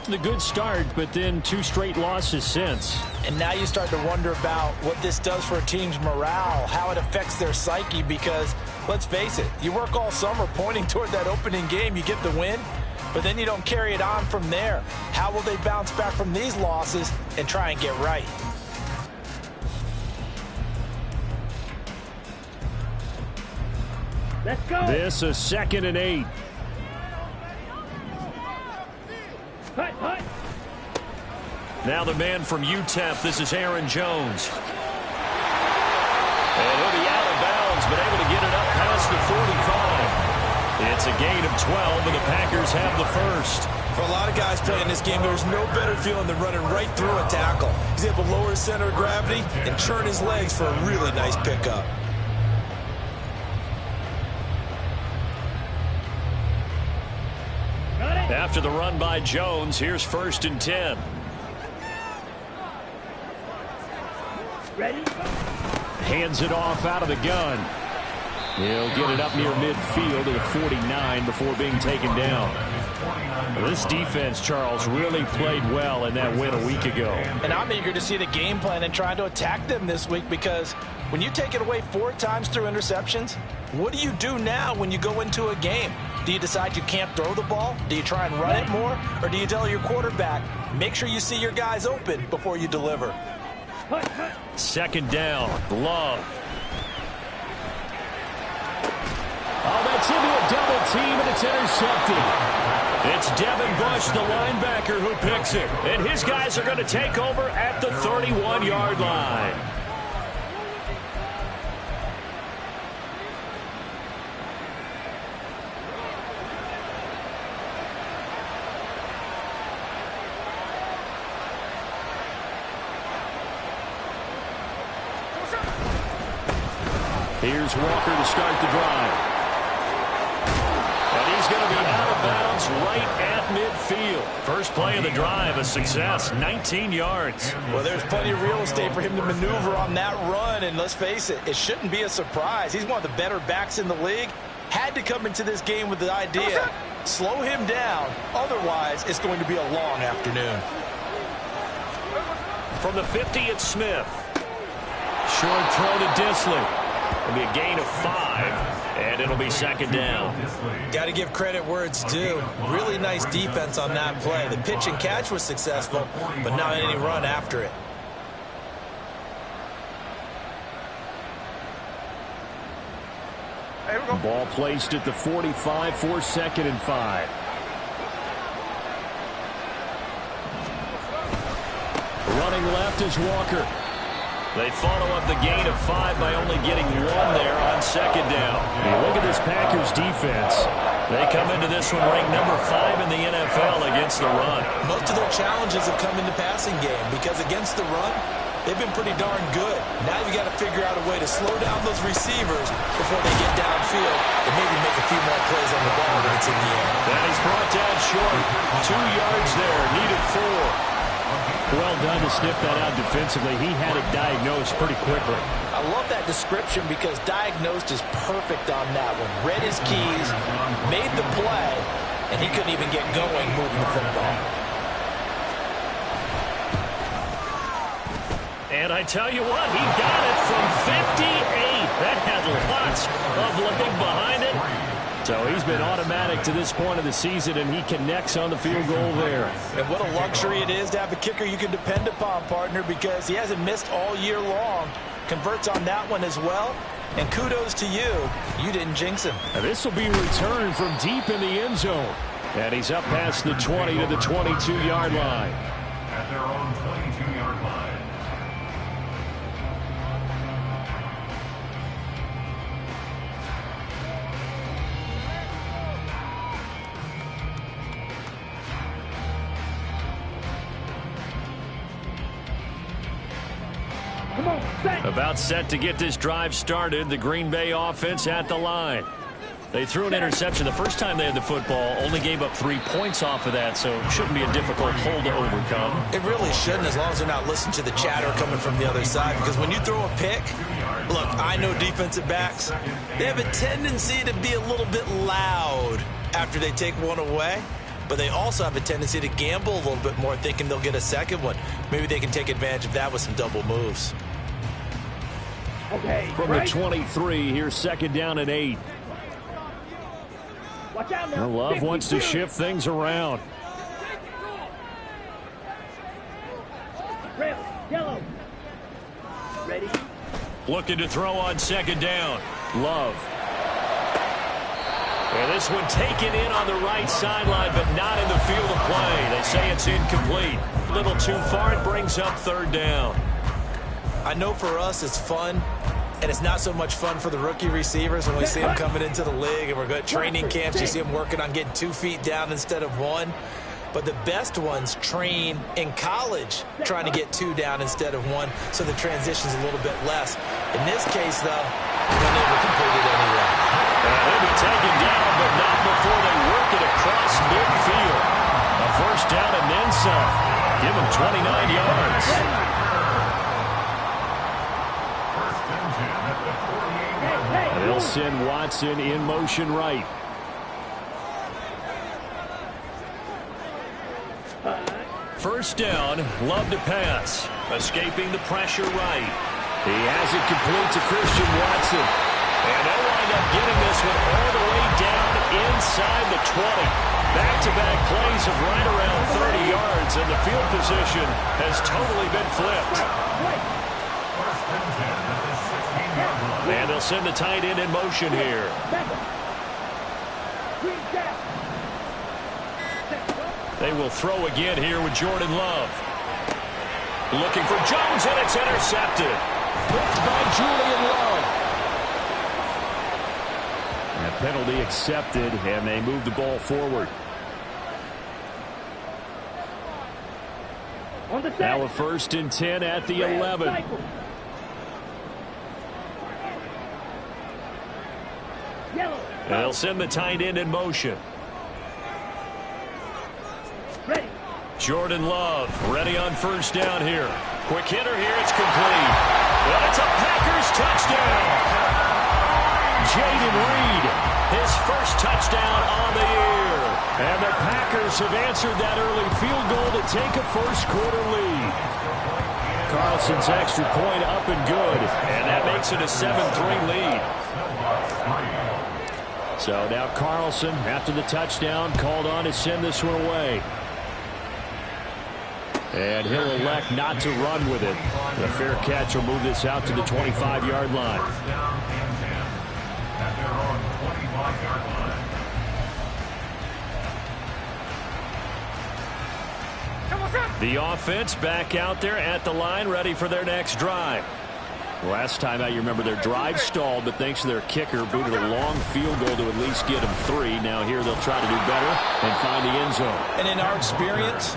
off to the good start, but then 2 straight losses since. And now you start to wonder about what this does for a team's morale, how it affects their psyche, because let's face it, you work all summer pointing toward that opening game, you get the win, but then you don't carry it on from there. How will they bounce back from these losses and try and get right? Let's go. This is 2nd and 8. Hut. Now the man from UTEP, this is Aaron Jones. And he'll be out of bounds, but able to get it up past the 45. It's a gain of 12, and the Packers have the first. For a lot of guys playing this game, there's no better feeling than running right through a tackle. He's able to lower his center of gravity and churn his legs for a really nice pickup. After the run by Jones, here's 1st and 10. Ready? Hands it off out of the gun. He'll get it up near midfield to the 49 before being taken down. This defense, Charles, really played well in that win a week ago. And I'm eager to see the game plan and trying to attack them this week, because when you take it away 4 times through interceptions, what do you do now when you go into a game? Do you decide you can't throw the ball? Do you try and run it more? Or do you tell your quarterback, make sure you see your guys open before you deliver? 2nd down, Love. Oh, that's into a double team, and it's intercepted. It's Devin Bush, the linebacker, who picks it. And his guys are going to take over at the 31-yard line. Here's Walker to start the drive. And he's going to be out of bounds right at midfield. First play of the drive, a success, 19 yards. Well, there's plenty of real estate for him to maneuver on that run, and let's face it, it shouldn't be a surprise. He's one of the better backs in the league. Had to come into this game with the idea, slow him down, otherwise it's going to be a long afternoon. From the 50, it's Smith. Short throw to Disley. It'll be a gain of 5, and it'll be 2nd down. Got to give credit where it's due. Really nice defense on that play. The pitch and catch was successful, but not any run after it. Ball placed at the 45 for 2nd and 5. Running left is Walker. They follow up the gain of 5 by only getting 1 there on 2nd down. Hey, look at this Packers defense. They come into this one ranked number 5 in the NFL against the run. Most of their challenges have come in the passing game, because against the run, they've been pretty darn good. Now you got to figure out a way to slow down those receivers before they get downfield and maybe make a few more plays on the ball when it's in the air. That is brought down short. 2 yards there, needed 4. Well done to sniff that out defensively. He had it diagnosed pretty quickly. I love that description, because diagnosed is perfect on that one. Read his keys, made the play, and he couldn't even get going moving the football. And I tell you what, he got it from 58. That had lots of leg behind it. So he's been automatic to this point of the season, and he connects on the field goal there. And what a luxury it is to have a kicker you can depend upon, partner, because he hasn't missed all year long. Converts on that one as well. And kudos to you. You didn't jinx him. And this will be returned from deep in the end zone. And he's up past the 20 to the 22-yard line. At their own 22-yard line. About set to get this drive started. The Green Bay offense at the line. They threw an interception the first time they had the football, only gave up 3 points off of that, so it shouldn't be a difficult hole to overcome. It really shouldn't, as long as they're not listening to the chatter coming from the other side, because when you throw a pick, look, I know defensive backs, they have a tendency to be a little bit loud after they take one away. but they also have a tendency to gamble a little bit more, thinking they'll get a second one. Maybe they can take advantage of that with some double moves. Okay, From the 23, here's second down and 8. Watch out now. Love wants to shift things around. Red, yellow. Ready? Looking to throw on second down. Love. And this one taken in on the right sideline, but not in the field of play. They say it's incomplete. A little too far. It brings up third down. I know for us it's fun, and it's not so much fun for the rookie receivers when we see them coming into the league and we're going to training camps. You see them working on getting 2 feet down instead of 1. But the best ones train in college trying to get 2 down instead of 1, so the transition's a little bit less. In this case, though, they're able to complete it anyway. They'll be taken down, but not before they work it across midfield. A first down and then some. Give them 29 yards. They'll send Watson in motion right. First down, Love to pass. Escaping the pressure right. He has it complete to Christian Watson. And they'll wind up getting this one all the way down inside the 20. Back-to-back plays of right around 30 yards, and the field position has totally been flipped. And they'll send the tight end in motion here. They will throw again here with Jordan Love. Looking for Jones, and it's intercepted. Picked by Julian Love. That penalty accepted, and they move the ball forward. Now a first and 10 at the 11. And they'll send the tight end in motion. Ready. Jordan Love ready on first down here. Quick hitter here. It's complete. Well, it's a Packers touchdown. Jaden Reed, his first touchdown on the year. And the Packers have answered that early field goal to take a first-quarter lead. Carlson's extra point up and good. And that makes it a 7-3 lead. So now Carlson, after the touchdown, called on to send this one away. And he'll elect not to run with it. The fair catch will move this out to the 25-yard line. The offense back out there at the line, ready for their next drive. Last time out, you remember their drive stalled, but thanks to their kicker, booted a long field goal to at least get them 3. Now here they'll try to do better and find the end zone. And in our experience,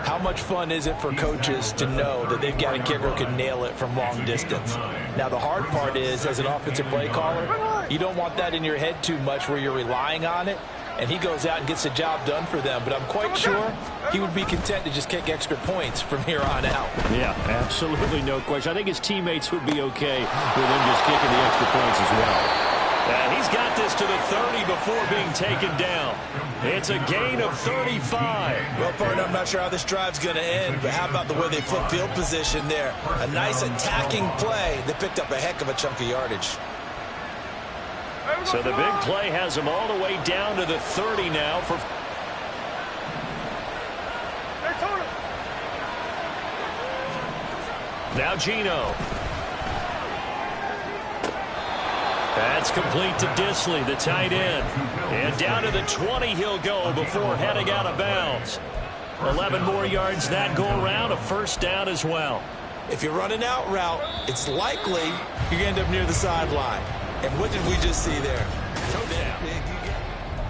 how much fun is it for coaches to know that they've got a kicker who can nail it from long distance? Now, the hard part is, as an offensive play caller, you don't want that in your head too much where you're relying on it. And he goes out and gets the job done for them. But I'm quite sure he would be content to just kick extra points from here on out. Yeah, absolutely no question. I think his teammates would be okay with him just kicking the extra points as well. And he's got this to the 30 before being taken down. It's a gain of 35. Well, partner, I'm not sure how this drive's going to end, but how about the way they flip field position there? A nice attacking play that picked up a heck of a chunk of yardage. So the big play has him all the way down to the 30 now for... Now Gino. That's complete to Disley, the tight end. And down to the 20 he'll go before heading out of bounds. 11 more yards that go around, a first down as well. If you're running out route, it's likely you're going to end up near the sideline. And what did we just see there?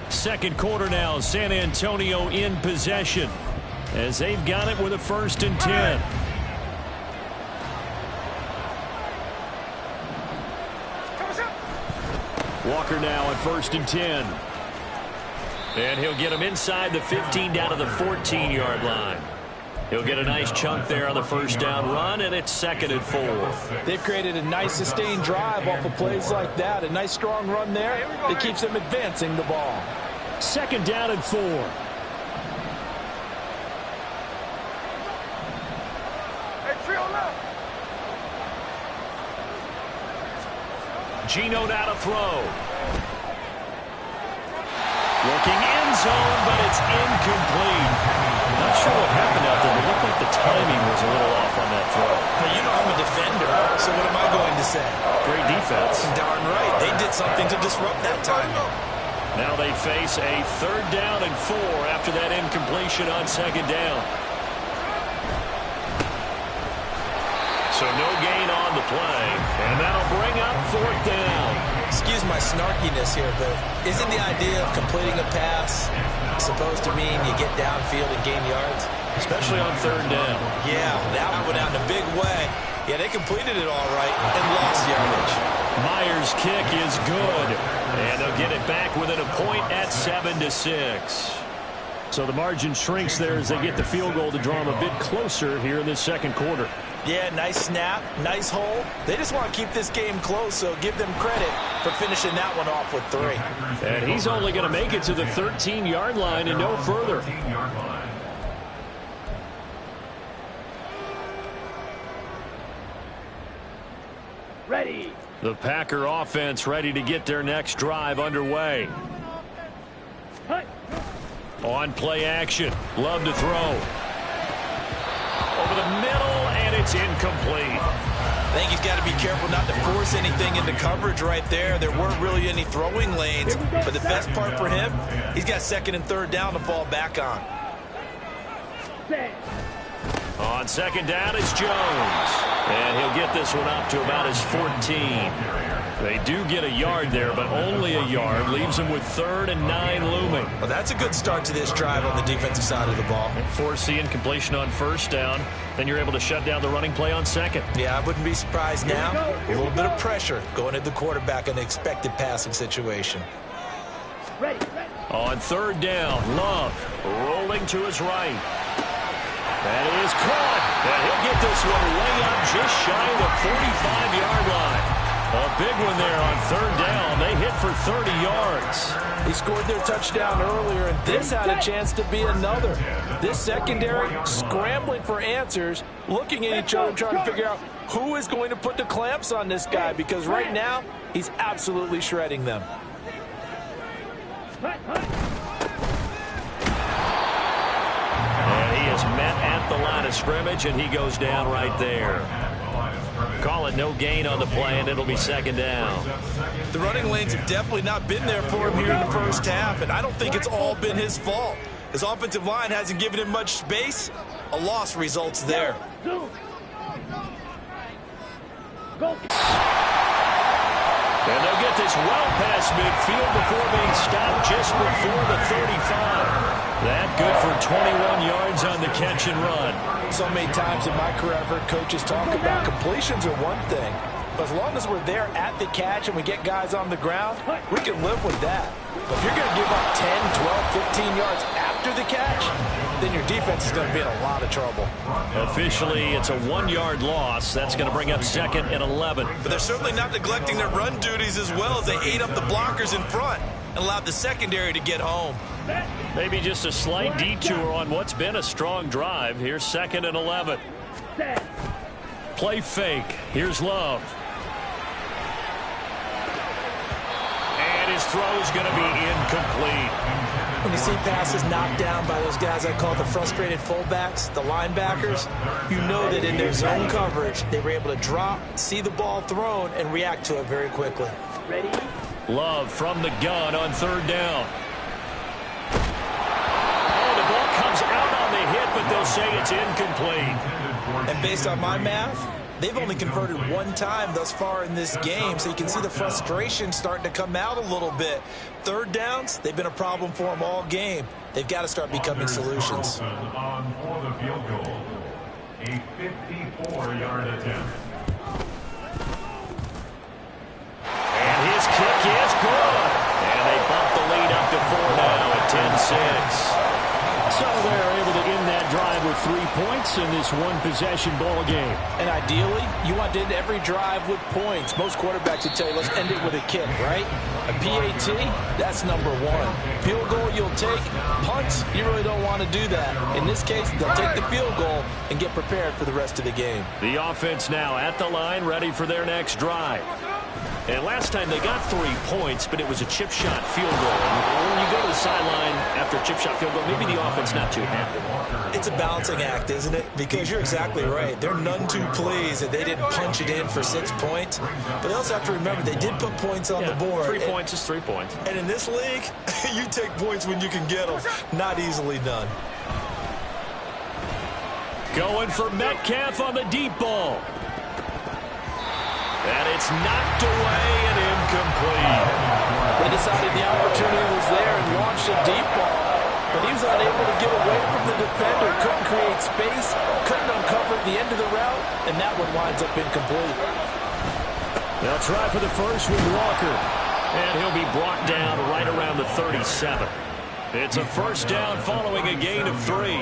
Second quarter now, San Antonio in possession as they've got it with a first and 10. Walker now at first and 10. And he'll get him inside the 15 down to the 14-yard line. He'll get a nice chunk there on the first down run, and it's second and 4. They've created a nice sustained drive off of plays like that. A nice strong run there that keeps them advancing the ball. Second down and 4. Geno now to throw. Looking end zone, but it's incomplete. Not sure what happened out there, but it looked like the timing was a little off on that throw. Now, you know I'm a defender, so what am I going to say? Great defense. Darn right. They did something to disrupt that timing. Now they face a 3rd down and 4 after that incompletion on 2nd down. So no gain on the play, and that'll bring up 4th down. Excuse my snarkiness here, but isn't the idea of completing a pass supposed to mean you get downfield and gain yards? Especially on 3rd down. Yeah, that went out in a big way. Yeah, they completed it all right and lost yardage. Myers' kick is good, and they'll get it back within a point at 7-6. So the margin shrinks there as they get the field goal to draw them a bit closer here in this 2nd quarter. Yeah, nice snap, nice hole. They just want to keep this game close, so give them credit for finishing that one off with 3. And he's only going to make it to the 13-yard line and no further. Ready. The Packer offense ready to get their next drive underway. Hut. On play action. Love to throw. Over the middle, and it's incomplete. I think he's got to be careful not to force anything into coverage right there. There weren't really any throwing lanes, but the best part for him, he's got 2nd and 3rd down to fall back on. Set. On 2nd down, it's Jones. And he'll get this one up to about his 14. They do get a yard there, but only a yard. Leaves them with 3rd and 9 looming. Well, that's a good start to this drive on the defensive side of the ball. Force the incompletion on 1st down. Then you're able to shut down the running play on 2nd. Yeah, I wouldn't be surprised now. A little bit of pressure going at the quarterback in the expected passing situation. Ready. On 3rd down, Love rolling to his right. That is caught. And he'll get this one way up just shy of the 45-yard line. A big one there on 3rd down. They hit for 30 yards. He scored their touchdown earlier, and this had a chance to be another. This secondary scrambling for answers, looking at each other, trying to figure out who is going to put the clamps on this guy, because right now he's absolutely shredding them. Hut, hut. And he is met at the line of scrimmage, and he goes down right there. Call it no gain on the play, and it'll be 2nd down. The running lanes have definitely not been there for him here in the first half, and I don't think it's all been his fault. His offensive line hasn't given him much space. A loss results there. Two. Go. And they'll get this well past midfield before being stopped just before the 35. That good for 21 yards on the catch and run. So many times in my career I've heard coaches talk about completions are one thing. But as long as we're there at the catch and we get guys on the ground, we can live with that. But if you're going to give up 10, 12, 15 yards after the catch, then your defense is going to be in a lot of trouble. Officially, it's a 1-yard loss. That's going to bring up 2nd and 11. But they're certainly not neglecting their run duties as well, as they ate up the blockers in front and allowed the secondary to get home. Maybe just a slight detour on what's been a strong drive. Here's 2nd and 11. Set. Play fake. Here's Love. And his throw is going to be incomplete. When you see passes knocked down by those guys I call the frustrated fullbacks, the linebackers, you know that in their zone coverage, they were able to drop, see the ball thrown, and react to it very quickly. Ready. Love from the gun on 3rd down. Oh, the ball comes out on the hit, but they'll say it's incomplete. And based on my math, they've only converted 1 time thus far in this game, so you can see the frustration starting to come out a little bit. 3rd downs, they've been a problem for them all game. They've got to start becoming solutions. On for the field goal. A 54-yard attempt. And his kick is good. And they bump the lead up to 4 now at 10-6. So they're able to end that drive with 3 points in this one-possession ball game. And ideally, you want to end every drive with points. Most quarterbacks would tell you, let's end it with a kick, right? A PAT, that's number 1. Field goal you'll take. Punts, you really don't want to do that. In this case, they'll take the field goal and get prepared for the rest of the game. The offense now at the line, ready for their next drive. And last time they got 3 points, but it was a chip shot field goal. And when you go to the sideline after a chip shot field goal, maybe the offense not too happy. It's a balancing act, isn't it? Because you're exactly right. They're none too pleased that they didn't punch it in for 6 points. But they also have to remember they did put points on the board. 3 points is 3 points. And in this league, you take points when you can get them. Not easily done. Going for Metcalf on the deep ball. And it's knocked away and incomplete. They decided the opportunity was there and launched a deep ball. But he was unable to get away from the defender. Couldn't create space. Couldn't uncover the end of the route. And that one winds up incomplete. They'll try for the first with Walker. And he'll be brought down right around the 37. It's a first down following a gain of 3.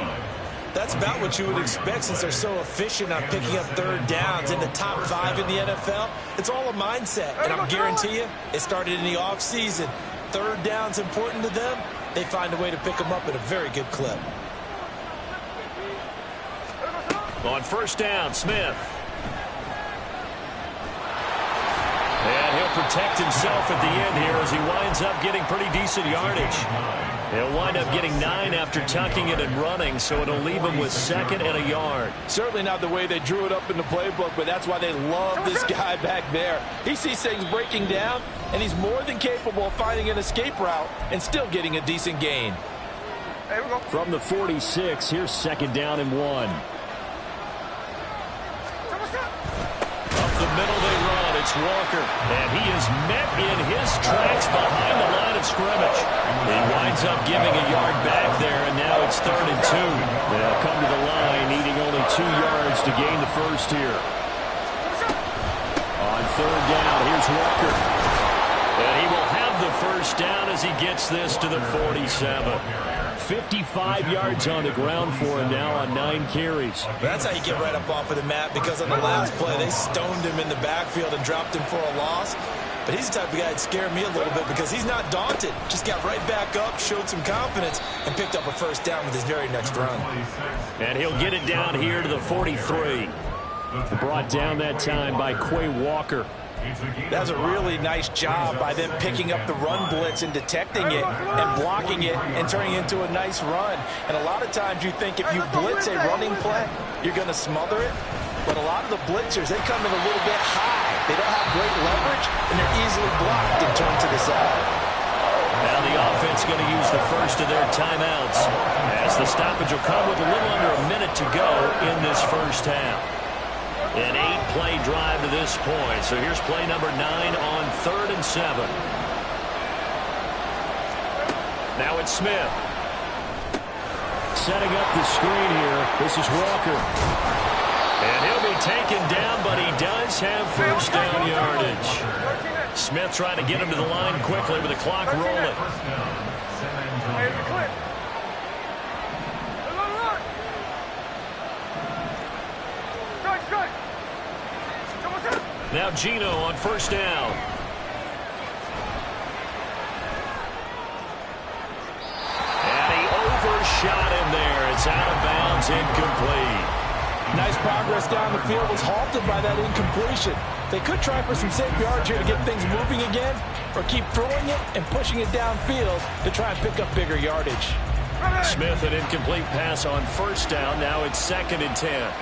That's about what you would expect since they're so efficient on picking up third downs in the top 5 in the NFL. It's all a mindset, and I'll guarantee you it started in the offseason. Third down's important to them. They find a way to pick them up at a very good clip. On first down, Smith. And he'll protect himself at the end here as he winds up getting pretty decent yardage. He'll wind up getting 9 after tucking it and running, so it'll leave him with 2nd and a yard. Certainly not the way they drew it up in the playbook, but that's why they love this guy back there. He sees things breaking down, and he's more than capable of finding an escape route and still getting a decent gain. From the 46, here's 2nd down and 1. Up the middle they run. It's Walker, and he is met in his tracks behind the line of scrimmage. He winds up giving a yard back there, and now it's 3rd and 2. They'll come to the line, needing only 2 yards to gain the first here. On 3rd down, here's Walker. And he will have the first down as he gets this to the 47. 55 yards on the ground for him now on 9 carries. That's how you get right up off of the mat, because on the last play, they stoned him in the backfield and dropped him for a loss. But he's the type of guy that scared me a little bit because he's not daunted. Just got right back up, showed some confidence, and picked up a first down with his very next run. And he'll get it down here to the 43. Brought down that time by Quay Walker. That was a really nice job by them picking up the run blitz and detecting it and blocking it and turning it into a nice run. And a lot of times you think if you blitz a running play, you're going to smother it. But a lot of the blitzers, they come in a little bit high. They don't have great leverage, and they're easily blocked and turned to the side. Now the offense going to use the first of their timeouts as the stoppage will come with a little under a minute to go in this first half. An 8-play drive to this point. So here's play number 9 on 3rd and 7. Now it's Smith. Setting up the screen here. This is Walker. And he'll be taken down, but he does have first down yardage. Smith trying to get him to the line quickly with the clock rolling. Now Gino on first down. And he overshot him there. It's out of bounds, incomplete. Nice progress down the field was halted by that incompletion. They could try for some safe yards here to get things moving again, or keep throwing it and pushing it downfield to try and pick up bigger yardage. Smith, an incomplete pass on first down. Now it's 2nd and 10.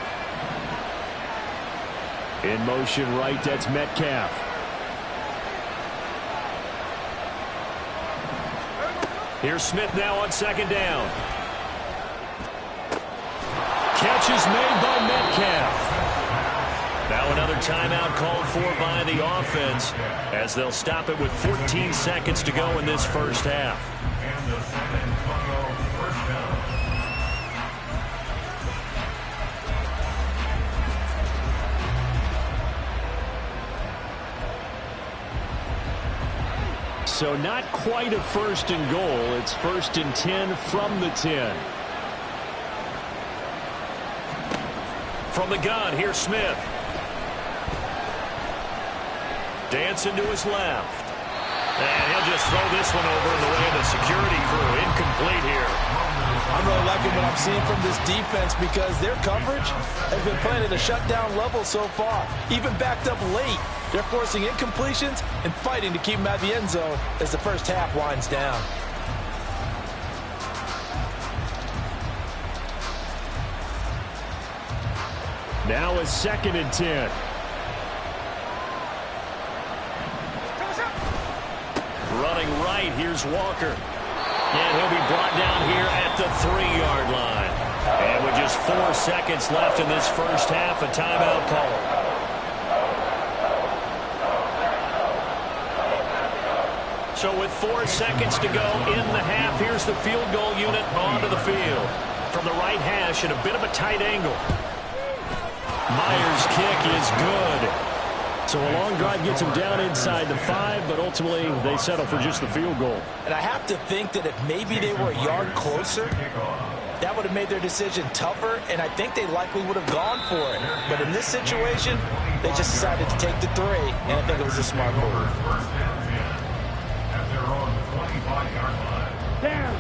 In motion right, that's Metcalf. Here's Smith now on 2nd down. Catch is made by Metcalf. Now another timeout called for by the offense as they'll stop it with 14 seconds to go in this first half. And the San Antonio first down. So not quite a 1st and goal. It's 1st and 10 from the 10. From the gun, here's Smith. Dancing to his left. And he'll just throw this one over in the way of the security crew. Incomplete here. I'm really liking what I'm seeing from this defense because their coverage has been playing at a shutdown level so far. Even backed up late, They're forcing incompletions and fighting to keep them out of the end zone as the first half winds down. Now a 2nd and 10. Running right, here's Walker. And he'll be brought down here at the 3-yard line. And with just 4 seconds left in this first half, a timeout call. So with 4 seconds to go in the half, here's the field goal unit onto the field. From the right hash at a bit of a tight angle. Myers' kick is good. So a long drive gets him down inside the 5, but ultimately they settle for just the field goal. And I have to think that if maybe they were a yard closer, that would have made their decision tougher, and I think they likely would have gone for it. But in this situation, they just decided to take the 3, and I think it was a smart move. Down.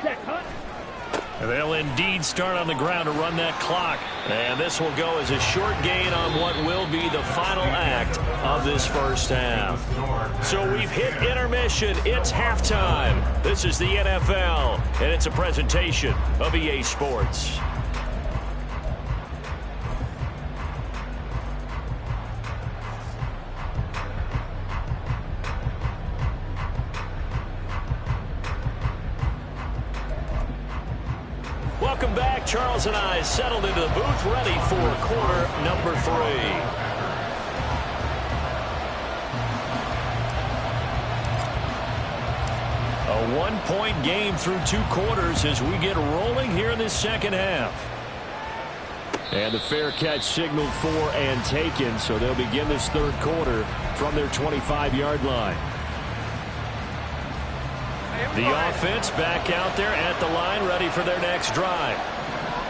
Set, huh? They'll indeed start on the ground to run that clock. And this will go as a short gain on what will be the final act of this first half. So we've hit intermission. It's halftime. This is the NFL, and it's a presentation of EA Sports. Welcome back. Charles and I settled into the booth, ready for quarter number 3. A 1-point game through 2 quarters as we get rolling here in this second half. And the fair catch signaled for and taken, so they'll begin this third quarter from their 25-yard line. The offense back out there at the line, ready for their next drive.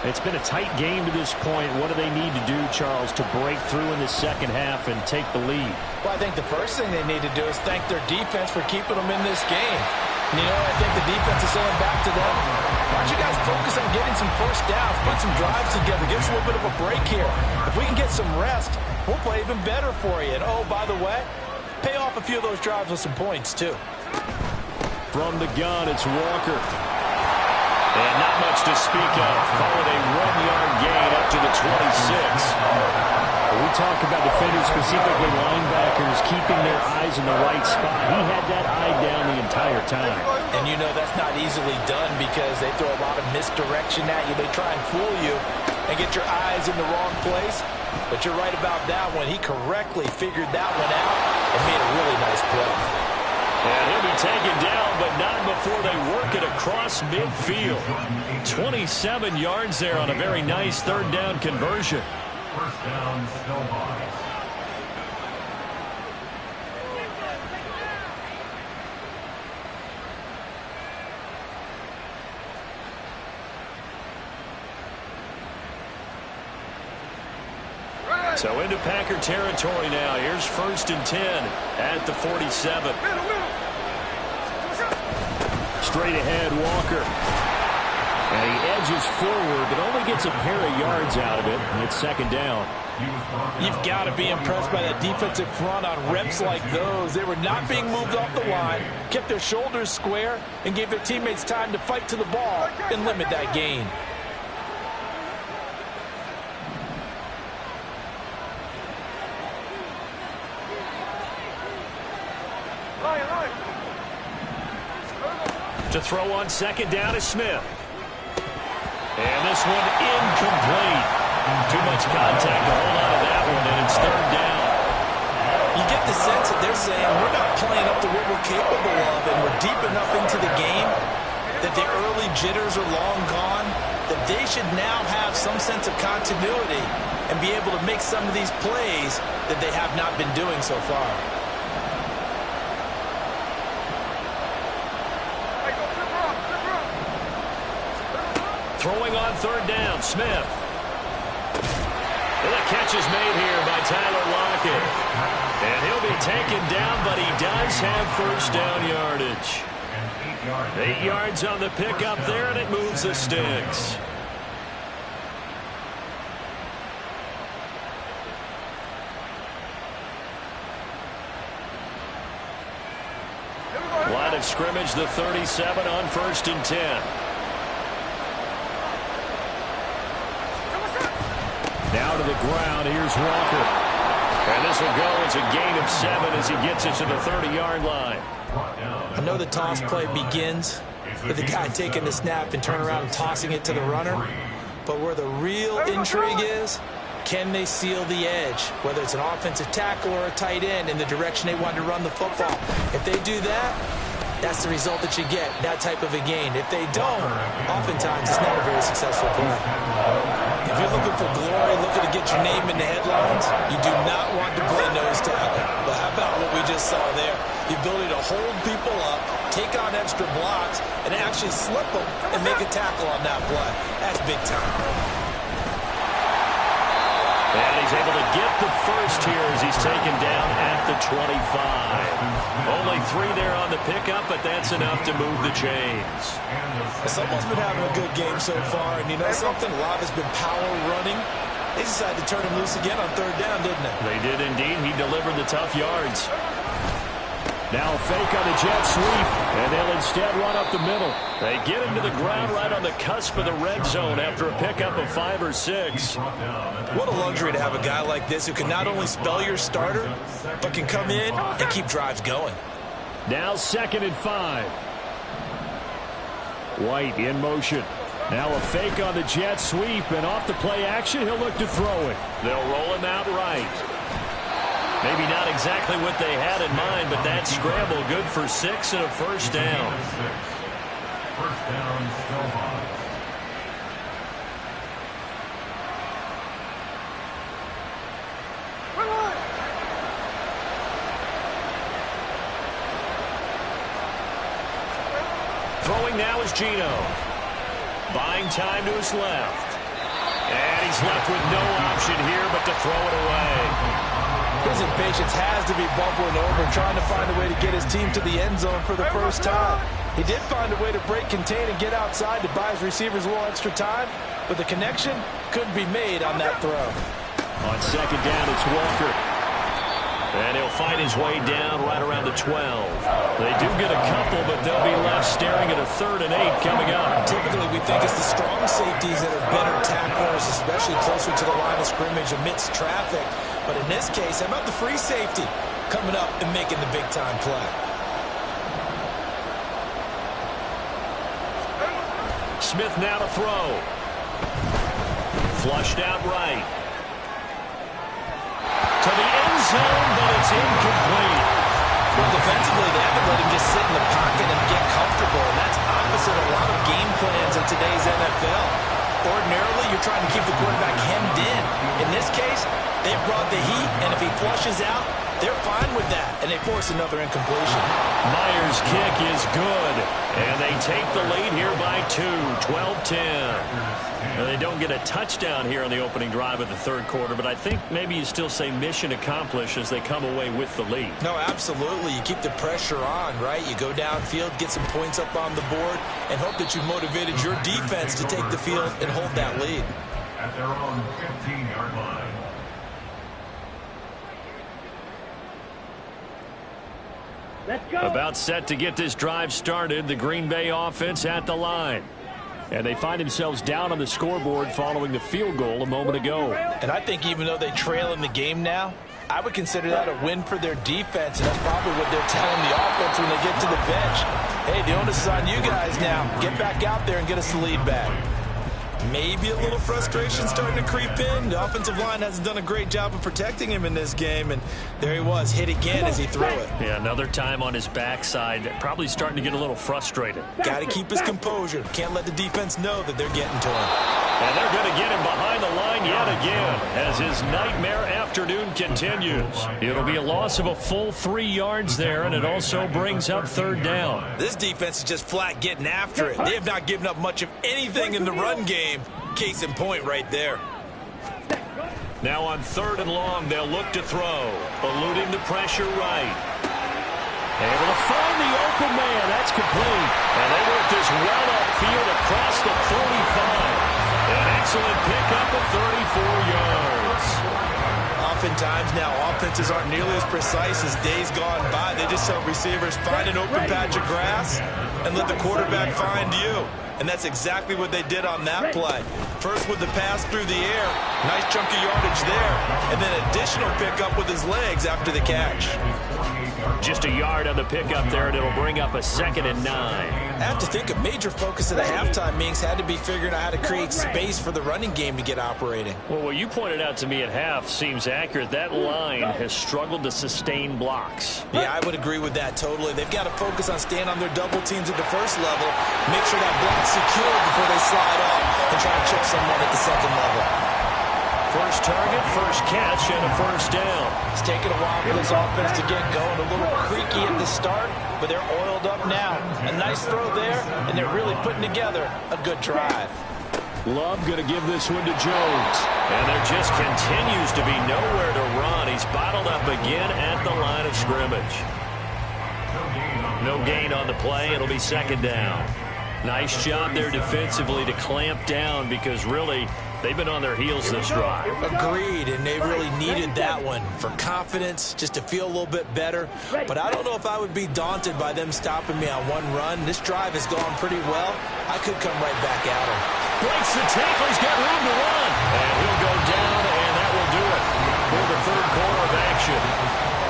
It's been a tight game to this point. What do they need to do, Charles, to break through in the second half and take the lead? Well, I think the first thing they need to do is thank their defense for keeping them in this game. And you know what I think the defense is saying back to them? Why don't you guys focus on getting some first downs, put some drives together, give us a little bit of a break here. If we can get some rest, we'll play even better for you. And, oh, by the way, pay off a few of those drives with some points, too. From the gun, it's Walker. And not much to speak of. Call it a 1-yard gain up to the 26. We talk about defenders, specifically linebackers, keeping their eyes in the right spot. He had that eye down the entire time. And you know that's not easily done because they throw a lot of misdirection at you. They try and fool you and get your eyes in the wrong place. But you're right about that one. He correctly figured that one out and made a really nice play. And he'll be taken down, but not before they work it across midfield. 27 yards there on a very nice third down conversion. First down, still by. So into Packer territory now. Here's 1st and 10 at the 47. Straight ahead, Walker. And he edges forward, but only gets a pair of yards out of it. And it's 2nd down. You've got to be impressed by that defensive front on reps like those. They were not being moved off the line, kept their shoulders square, and gave their teammates time to fight to the ball and limit that gain. To throw on 2nd down is Smith. And this one incomplete. Too much contact to hold on to that one, and it's 3rd down. You get the sense that they're saying we're not playing up to what we're capable of, and we're deep enough into the game that the early jitters are long gone, that they should now have some sense of continuity and be able to make some of these plays that they have not been doing so far. Throwing on 3rd down, Smith. And the catch is made here by Tyler Lockett. And he'll be taken down, but he does have 1st down yardage. 8 yards on the pickup there, and it moves the sticks. line of scrimmage, the 37 on 1st and 10. Now to the ground. Here's Walker. And this will go as a gain of 7 as he gets it to the 30-yard line. I know the toss play begins with the guy taking the snap and turn around and tossing it to the runner. But where the real intrigue is, can they seal the edge, whether it's an offensive tackle or a tight end, in the direction they want to run the football? If they do that, that's the result that you get, that type of a gain. If they don't, oftentimes it's not a very successful play. If you're looking for glory, looking to get your name in the headlines, you do not want to play nose tackle. But how about what we just saw there? The ability to hold people up, take on extra blocks, and actually slip them and make a tackle on that play. That's big time. And he's able to get the first here as he's taken down at the 25. Only 3 there on the pickup, but that's enough to move the chains. Someone's been having a good game so far, and you know something? A lot has been power running. They decided to turn him loose again on 3rd down, didn't they? They did indeed. He delivered the tough yards. Now a fake on the jet sweep, and they'll instead run up the middle. They get him to the ground right on the cusp of the red zone after a pickup of 5 or 6. What a luxury to have a guy like this who can not only spell your starter, but can come in and keep drives going. Now 2nd and 5. White in motion. Now a fake on the jet sweep, and off the play action, he'll look to throw it. They'll roll him out right. Maybe not exactly what they had in mind, but that scramble good for 6 and a 1st down. First down, still on. Throwing now is Gino. Buying time to his left. And he's left with no option here but to throw it away. His impatience has to be bubbling over, trying to find a way to get his team to the end zone for the first time. He did find a way to break, contain, and get outside to buy his receivers a little extra time, but the connection couldn't be made on that throw. On 2nd down, it's Walker. And he'll find his way down right around the 12. They do get a couple, but they'll be left staring at a 3rd and 8 coming up. Typically, we think it's the strong safeties that are better tacklers, especially closer to the line of scrimmage amidst traffic. But in this case, how about the free safety coming up and making the big-time play? Smith now to throw. Flushed out right. To the end zone, but it's incomplete. Well, defensively, they haven't let him just sit in the pocket and get comfortable, and that's opposite a lot of game plans in today's NFL. Ordinarily, you're trying to keep the quarterback hemmed in. In this case, they brought the heat, and if he flushes out, they're fine with that, and they force another incompletion. Myers' kick is good, and they take the lead here by 2, 12-10. Now, they don't get a touchdown here on the opening drive of the 3rd quarter, but I think maybe you still say mission accomplished as they come away with the lead. No, absolutely. You keep the pressure on, right? You go downfield, get some points up on the board, and hope that you motivated your defense to take the field and hold that lead. At their own 15-yard line. Let's go. About set to get this drive started, the Green Bay offense at the line. And they find themselves down on the scoreboard following the field goal a moment ago. And I think even though they trail in the game now, I would consider that a win for their defense, and that's probably what they're telling the offense when they get to the bench. Hey, the onus is on you guys now. Get back out there and get us the lead back. Maybe a little frustration starting to creep in. The offensive line hasn't done a great job of protecting him in this game, and there he was, hit again as he threw it. Yeah, another time on his backside, probably starting to get a little frustrated. Got to keep his composure. Can't let the defense know that they're getting to him. And they're going to get him behind the line yet again as his nightmare afternoon continues. It'll be a loss of a full 3 yards there, and it also brings up 3rd down. This defense is just flat getting after it. They have not given up much of anything in the run game. Case in point right there. Now on 3rd and long, they'll look to throw. Eluding the pressure right. Able to find the open man. That's complete. And they work this well upfield across the 45. An excellent pickup of 34 yards. I'll oftentimes now offenses aren't nearly as precise as days gone by. They just tell receivers, find an open patch of grass and let the quarterback find you. And that's exactly what they did on that play. First with the pass through the air, nice chunk of yardage there, and then additional pickup with his legs after the catch. Just a yard on the pickup there, and it'll bring up a 2nd and 9. I have to think a major focus of the halftime meetings had to be figuring out how to create space for the running game to get operating. Well, what you pointed out to me at half seems accurate. That line has struggled to sustain blocks. Yeah, I would agree with that totally. They've got to focus on staying on their double teams at the first level, make sure that block's secure before they slide off and try to chip someone at the second level. First target, first catch, and a first down. It's taken a while for this offense to get going. A little creaky at the start, but they're oiled up now. A nice throw there, and they're really putting together a good drive. Love going to give this one to Jones. And there just continues to be nowhere to run. He's bottled up again at the line of scrimmage. No gain on the play. It'll be 2nd down. Nice job there defensively to clamp down because really they've been on their heels this drive. Agreed, and they really needed that one for confidence, just to feel a little bit better. But I don't know if I would be daunted by them stopping me on one run. This drive has gone pretty well. I could come right back at him. Breaks the tackle. He's got room to run. And he'll go down, and that will do it for the 3rd quarter of action.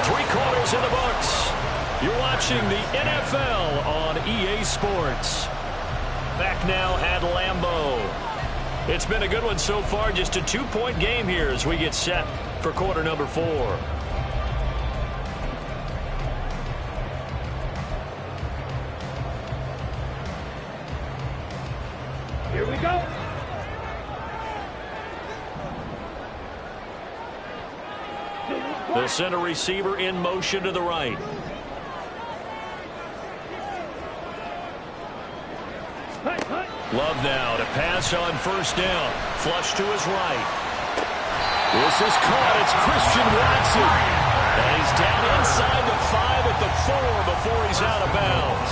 3 quarters in the books. You're watching the NFL on EA Sports. Back now at Lambeau. It's been a good one so far. Just a 2-point game here as we get set for quarter number 4. Here we go. They'll send a receiver in motion to the right. Love now to pass on first down. Flush to his right. This is caught. It's Christian Watson. And he's down inside the 5 at the 4 before he's out of bounds.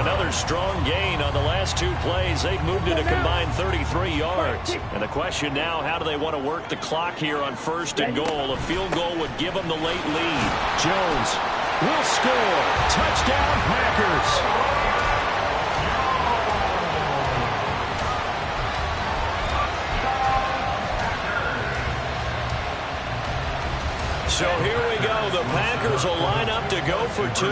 Another strong gain on the last 2 plays. They've moved it a combined 33 yards. And the question now, how do they want to work the clock here on 1st and goal? A field goal would give them the late lead. Jones will score. Touchdown, Packers. So here we go. The Packers will line up to go for 2.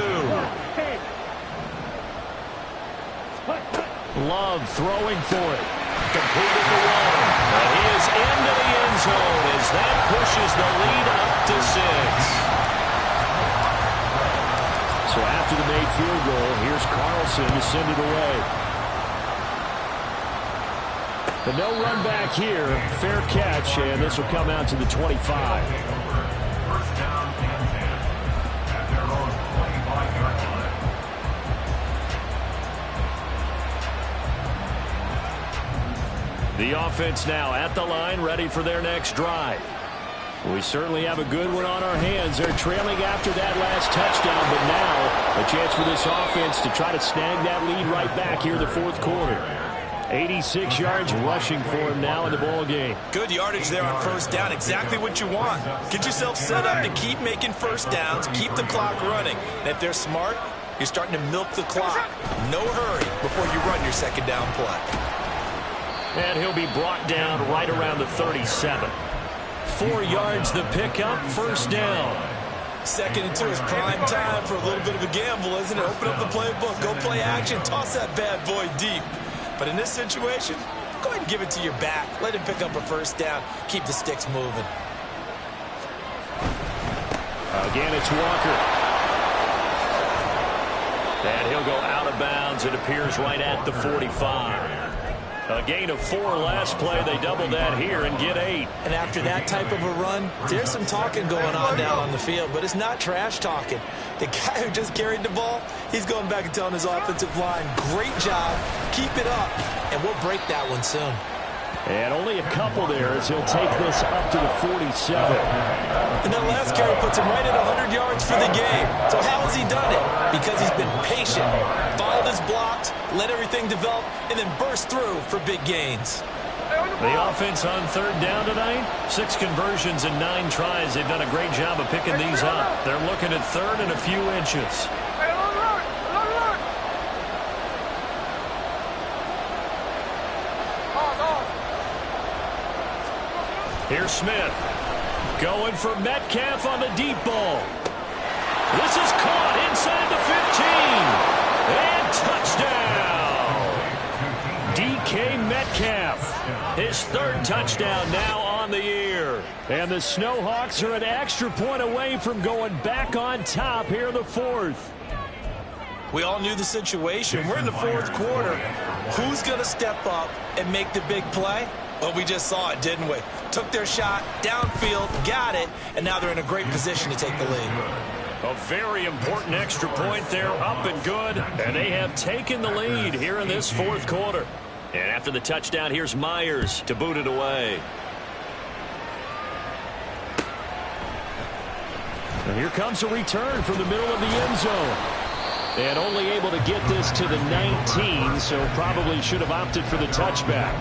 Love throwing for it. Completed the run. And he is into the end zone as that pushes the lead up to 6. So after the made field goal, here's Carlson to send it away. The no run back here. Fair catch, and this will come out to the 25. The offense now at the line, ready for their next drive. We certainly have a good one on our hands. They're trailing after that last touchdown, but now a chance for this offense to try to snag that lead right back here in the 4th quarter. 86 yards rushing for him now in the ball game. Good yardage there on first down. Exactly what you want. Get yourself set up to keep making first downs, keep the clock running. And if they're smart, you're starting to milk the clock. No hurry before you run your second down play. And he'll be brought down right around the 37. 4 yards the pickup, first down. 2nd and 2 is prime time for a little bit of a gamble, isn't it? Open up the playbook, go play action, toss that bad boy deep. But in this situation, go ahead and give it to your back. Let him pick up a first down. Keep the sticks moving. Again, it's Walker. And he'll go out of bounds. It appears right at the 45. A gain of 4 last play. They double that here and get 8. And after that type of a run, there's some talking going on down on the field, but it's not trash talking. The guy who just carried the ball, he's going back and telling his offensive line, great job, keep it up, and we'll break that one soon. And only a couple there as he'll take this up to the 47. And that last carry puts him right at 100 yards for the game. So how has he done it? Because he's been patient, followed his blocks, let everything develop, and then burst through for big gains. The offense on third down tonight, 6 conversions and 9 tries. They've done a great job of picking these up. They're looking at third and a few inches. Here's Smith. Going for Metcalf on the deep ball. This is caught inside the 15. And touchdown. DK Metcalf. His 3rd touchdown now on the year. And the Snowhawks are an extra point away from going back on top here in the 4th. We all knew the situation. We're in the 4th quarter. Who's going to step up and make the big play? Well, we just saw it, didn't we? Took their shot, downfield, got it, and now they're in a great position to take the lead. A very important extra point there, up and good, and they have taken the lead here in this 4th quarter. And after the touchdown, here's Myers to boot it away. And here comes a return from the middle of the end zone. And only able to get this to the 19, so probably should have opted for the touchback.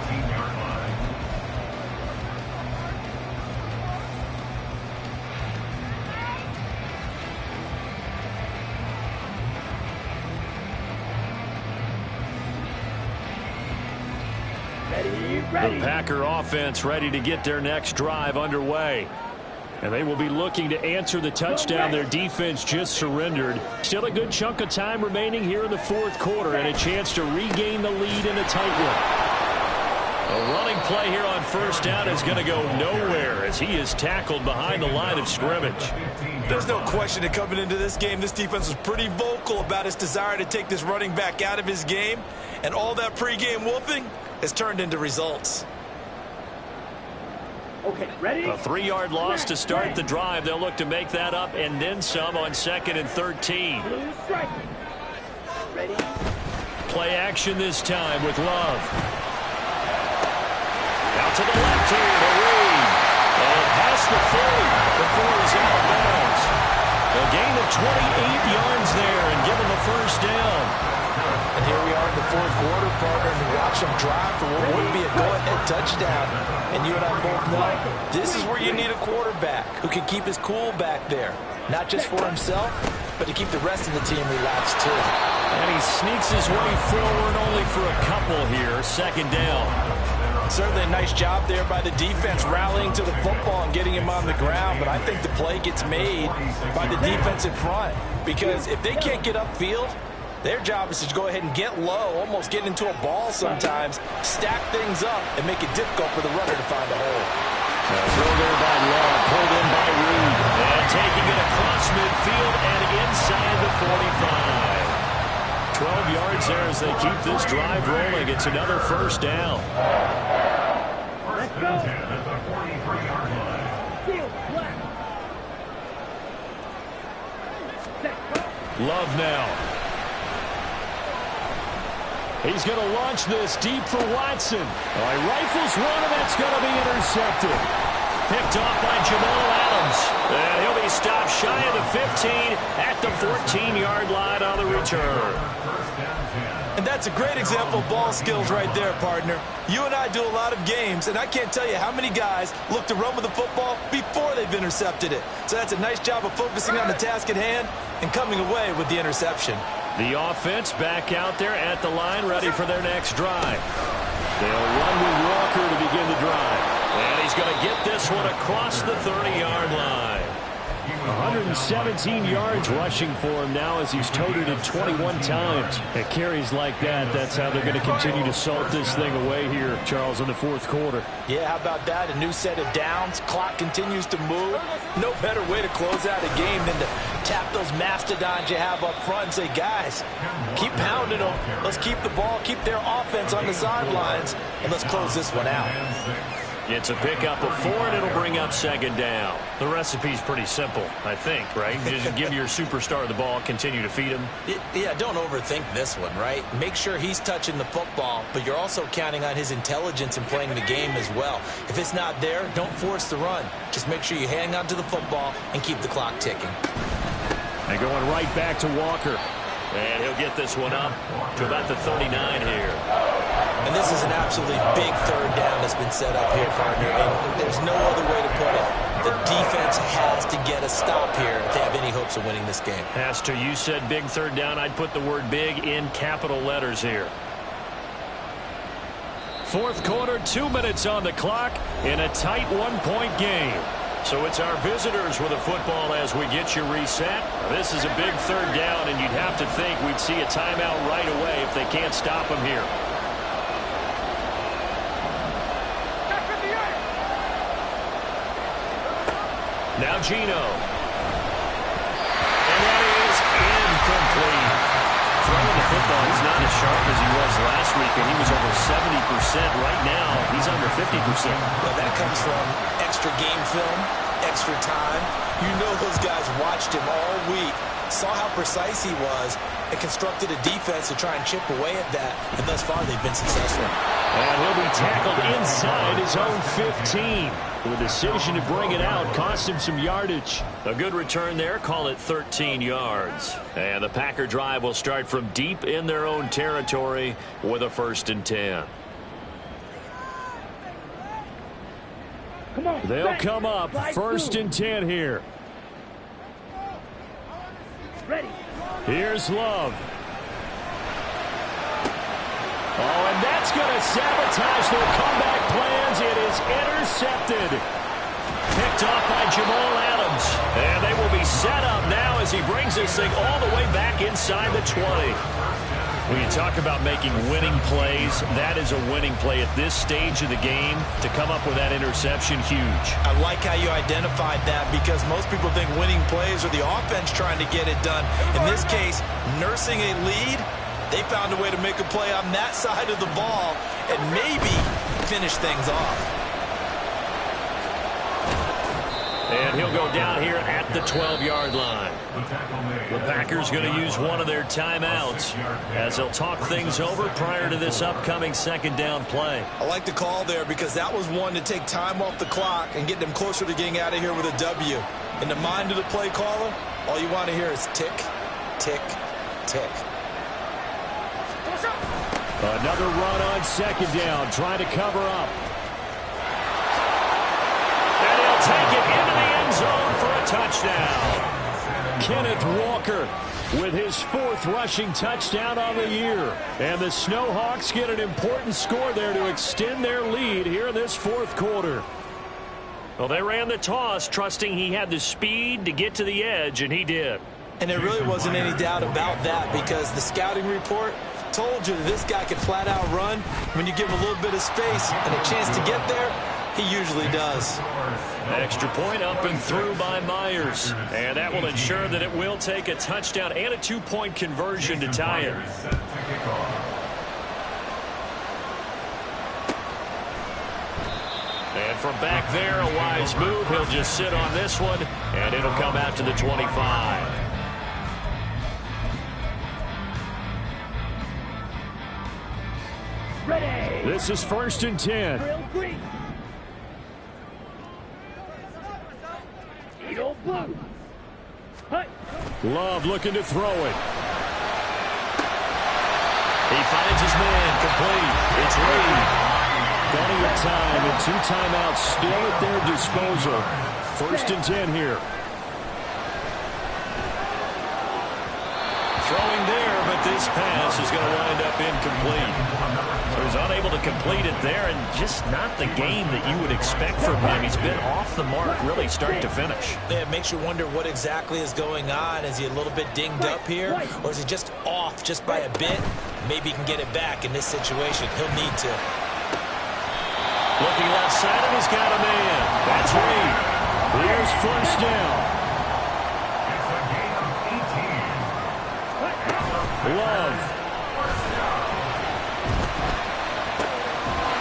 The Packer offense ready to get their next drive underway. And they will be looking to answer the touchdown their defense just surrendered. Still a good chunk of time remaining here in the 4th quarter and a chance to regain the lead in a tight one. A running play here on 1st down is going to go nowhere as he is tackled behind the line of scrimmage. There's no question that coming into this game, this defense was pretty vocal about its desire to take this running back out of his game. And all that pregame wolfing has turned into results. Okay, ready? A 3-yard loss to start the drive. They'll look to make that up and then some on 2nd and 13. Ready? Play action this time with Love. Out to the left here to Reed. And past the 40 before he's out of bounds. A gain of 28 yards there and give him the 1st down. And here we are in the 4th quarter, partner, and watch them drive for what would be a go-ahead touchdown. And you and I both know this is where you need a quarterback who can keep his cool back there. Not just for himself, but to keep the rest of the team relaxed too. And he sneaks his way forward only for a couple here. 2nd down. Certainly a nice job there by the defense rallying to the football and getting him on the ground. But I think the play gets made by the defense in front. Because if they can't get upfield, their job is to go ahead and get low, almost get into a ball sometimes, stack things up, and make it difficult for the runner to find a hole. Throw there by Love, pulled in by Reed. And taking it across midfield and inside the 45. 12 yards there as they keep this drive rolling. It's another 1st down. Let's go. Love now. He's going to launch this deep for Watson. He rifles one, and that's going to be intercepted. Picked off by Jamal Adams. And he'll be stopped shy of the 15 at the 14-yard line on the return. And that's a great example of ball skills right there, partner. You and I do a lot of games, and I can't tell you how many guys look to run with the football before they've intercepted it. So that's a nice job of focusing on the task at hand and coming away with the interception. The offense back out there at the line, ready for their next drive. They'll run with Walker to begin the drive. And he's going to get this one across the 30-yard line. 117 yards rushing for him now as he's toted it 21 times. At carries like that, that's how they're going to continue to salt this thing away here, Charles, in the 4th quarter. Yeah, how about that? A new set of downs. Clock continues to move. No better way to close out a game than to tap those mastodons you have up front and say, guys, keep pounding them. Let's keep the ball, keep their offense on the sidelines, and let's close this one out. It's a pickup of 4, and it'll bring up 2nd down. The recipe's pretty simple, I think, right? Just give your superstar the ball, continue to feed him. Yeah, don't overthink this one, right? Make sure he's touching the football, but you're also counting on his intelligence in playing the game as well. If it's not there, don't force the run. Just make sure you hang on to the football and keep the clock ticking. And going right back to Walker. And he'll get this one up to about the 39 here. And this is an absolutely big third down that's been set up here, partner. And there's no other way to put it. The defense has to get a stop here if they have any hopes of winning this game. Pastor, you said big third down. I'd put the word big in capital letters here. Fourth quarter, 2 minutes on the clock in a tight one-point game. So it's our visitors with the football as we get you reset. This is a big third down, and you'd have to think we'd see a timeout right away if they can't stop them here. Now Gino. And that is incomplete. Throwing the football, he's not as sharp as he was last week, and he was over 70%. Right now, he's under 50%. Well, that comes from extra game film, extra time. You know those guys watched him all week, saw how precise he was, and constructed a defense to try and chip away at that. And thus far, they've been successful. And he'll be tackled inside his own 15. The decision to bring it out cost him some yardage. A good return there. Call it 13 yards. And the Packer drive will start from deep in their own territory with a 1st and 10. Come on. They'll come up 1st and 10 here. Ready. Here's Love. Oh, and that's going to sabotage their comeback plans. It is intercepted. Picked off by Jamal Adams. And they will be set up now as he brings this thing all the way back inside the 20. When you talk about making winning plays, that is a winning play at this stage of the game. To come up with that interception, huge. I like how you identified that because most people think winning plays are the offense trying to get it done. In this case, nursing a lead, they found a way to make a play on that side of the ball and maybe finish things off. And he'll go down here at the 12-yard line. The Packers going to use one of their timeouts as they'll talk things over prior to this upcoming second down play. I like the call there because that was one to take time off the clock and get them closer to getting out of here with a W. In the mind of the play caller, all you want to hear is tick, tick, tick. Another run on second down, trying to cover up. And he'll take it into the end zone for a touchdown. Kenneth Walker with his 4th rushing touchdown on the year. And the Snowhawks get an important score there to extend their lead here in this 4th quarter. Well, they ran the toss, trusting he had the speed to get to the edge, and he did. And there really wasn't any doubt about that because the scouting report told you that this guy could flat out run. When you give him a little bit of space and a chance to get there, he usually does. Extra point up and through by Myers. And that will ensure that it will take a touchdown and a 2-point conversion to tie it. And from back there, a wise move. He'll just sit on this one, and it'll come out to the 25. Ready. This is 1st and 10. Drill green. Eagle blue. Hut. Love looking to throw it. He finds his man complete. It's Reed. Plenty of time and 2 timeouts still at their disposal. 1st and 10 here. Throwing there, but this pass is going to wind up incomplete. So he's unable to complete it there, and just not the game that you would expect from him. He's been off the mark really start to finish. Yeah, it makes you wonder what exactly is going on. Is he a little bit dinged up here, or is he just off just by a bit? Maybe he can get it back in this situation. He'll need to. Looking left side, and he's got a man. That's Reed. Here's 1st down. Love.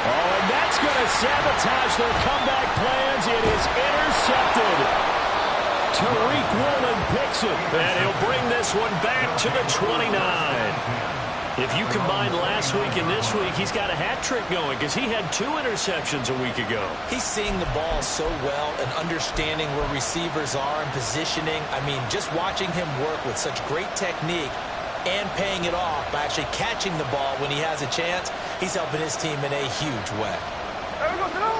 Oh, and that's going to sabotage their comeback plans. It is intercepted. Tariq Woolen picks it. And he'll bring this one back to the 29. If you combine last week and this week, he's got a hat trick going because he had 2 interceptions a week ago. He's seeing the ball so well and understanding where receivers are and positioning. I mean, just watching him work with such great technique, and paying it off by actually catching the ball when he has a chance. He's helping his team in a huge way.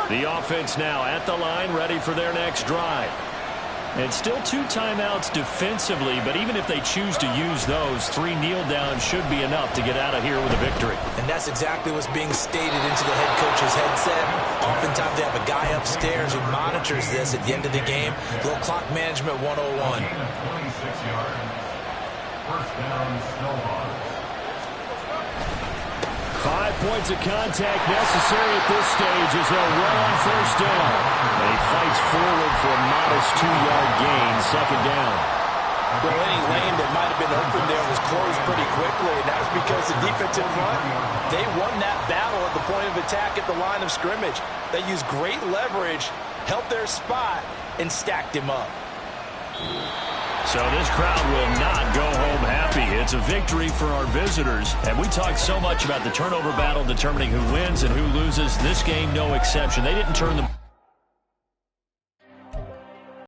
The offense now at the line, ready for their next drive. And still 2 timeouts defensively, but even if they choose to use those, 3 kneel downs should be enough to get out of here with a victory. And that's exactly what's being stated into the head coach's headset. Oftentimes they have a guy upstairs who monitors this at the end of the game. Little clock management 101. 26 yards. First down, Snowball. 5 points of contact necessary at this stage as they'll run on first down. And he fights forward for a modest 2-yard gain, second down. Well, any lane that might have been open there was closed pretty quickly, and that was because the defensive front, they won that battle at the point of attack at the line of scrimmage. They used great leverage, helped their spot, and stacked him up. So this crowd will not go home happy. It's a victory for our visitors. And we talked so much about the turnover battle determining who wins and who loses. This game, no exception. They didn't turn the